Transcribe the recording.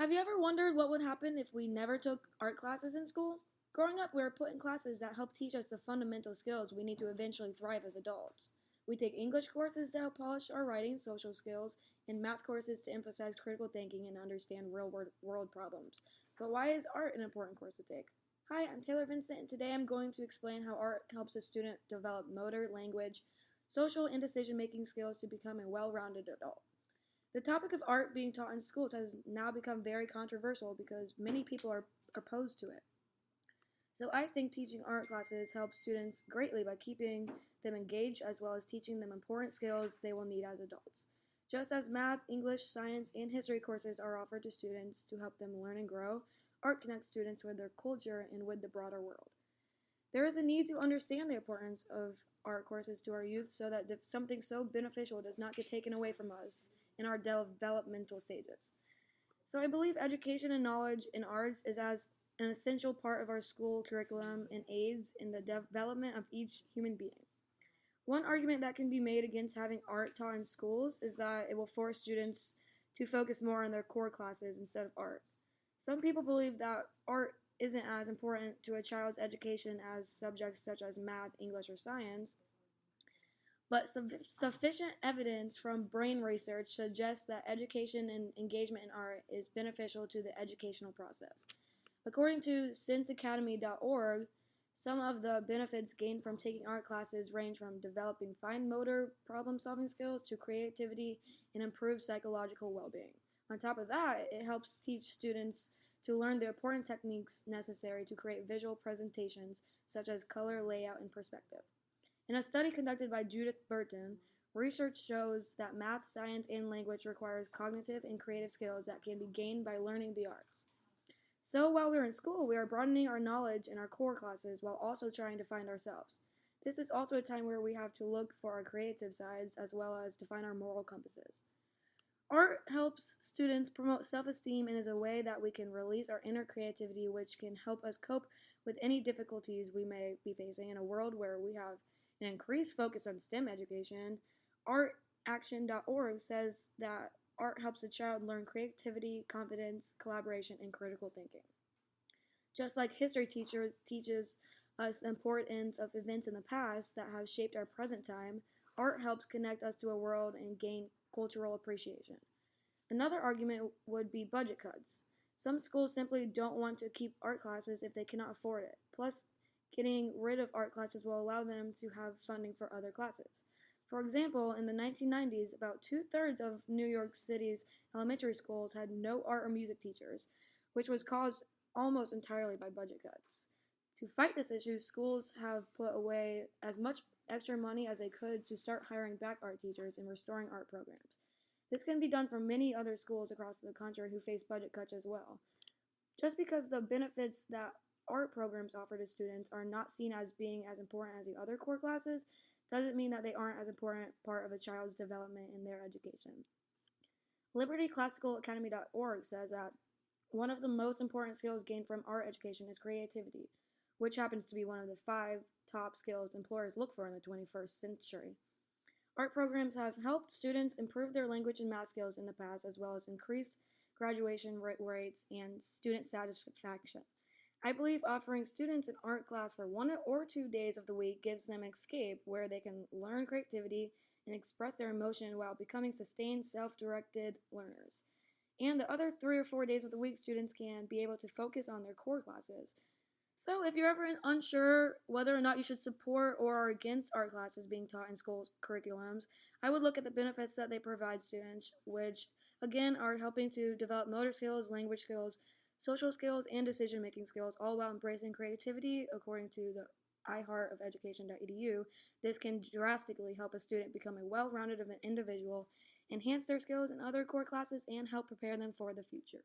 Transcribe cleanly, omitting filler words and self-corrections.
Have you ever wondered what would happen if we never took art classes in school? Growing up, we were put in classes that help teach us the fundamental skills we need to eventually thrive as adults. We take English courses to help polish our writing, social skills, and math courses to emphasize critical thinking and understand real world problems. But why is art an important course to take? Hi, I'm Taylor Vincent, and today I'm going to explain how art helps a student develop motor, language, social, and decision making skills to become a well rounded adult. The topic of art being taught in schools has now become very controversial because many people are opposed to it. So I think teaching art classes helps students greatly by keeping them engaged as well as teaching them important skills they will need as adults. Just as math, English, science, and history courses are offered to students to help them learn and grow, art connects students with their culture and with the broader world. There is a need to understand the importance of art courses to our youth so that something so beneficial does not get taken away from us in our developmental stages. So I believe education and knowledge in arts is as an essential part of our school curriculum and aids in the development of each human being. One argument that can be made against having art taught in schools is that it will force students to focus more on their core classes instead of art. Some people believe that art isn't as important to a child's education as subjects such as math, English, or science, but sufficient evidence from brain research suggests that education and engagement in art is beneficial to the educational process. According to senseacademy.org, some of the benefits gained from taking art classes range from developing fine motor problem solving skills to creativity and improved psychological well being. On top of that, it helps teach students to learn the important techniques necessary to create visual presentations such as color, layout, and perspective. In a study conducted by Judith Burton, research shows that math, science, and language requires cognitive and creative skills that can be gained by learning the arts. So while we're in school, we are broadening our knowledge in our core classes while also trying to find ourselves. This is also a time where we have to look for our creative sides as well as define our moral compasses. Art helps students promote self-esteem and is a way that we can release our inner creativity, which can help us cope with any difficulties we may be facing in a world where we have an increased focus on STEM education. ArtAction.org says that art helps a child learn creativity, confidence, collaboration, and critical thinking. Just like history teacher teaches us the importance of events in the past that have shaped our present time, art helps connect us to a world and gain cultural appreciation. Another argument would be budget cuts. Some schools simply don't want to keep art classes if they cannot afford it. Plus, getting rid of art classes will allow them to have funding for other classes. For example, in the 1990s, about two-thirds of New York City's elementary schools had no art or music teachers, which was caused almost entirely by budget cuts. To fight this issue, schools have put away as much extra money as they could to start hiring back art teachers and restoring art programs. This can be done for many other schools across the country who face budget cuts as well. Just because the benefits that art programs offer to students are not seen as being as important as the other core classes doesn't mean that they aren't as important part of a child's development in their education. LibertyClassicalAcademy.org says that one of the most important skills gained from art education is creativity, which happens to be one of the 5 top skills employers look for in the 21st century. Art programs have helped students improve their language and math skills in the past, as well as increased graduation rates and student satisfaction. I believe offering students an art class for 1 or 2 days of the week gives them an escape where they can learn creativity and express their emotion while becoming sustained, self-directed learners. And the other 3 or 4 days of the week, students can be able to focus on their core classes. So if you're ever unsure whether or not you should support or are against art classes being taught in school curriculums, I would look at the benefits that they provide students, which again are helping to develop motor skills, language skills, social skills, and decision-making skills, all while embracing creativity. According to the iHeartofEducation.edu, this can drastically help a student become a well-rounded individual, enhance their skills in other core classes, and help prepare them for the future.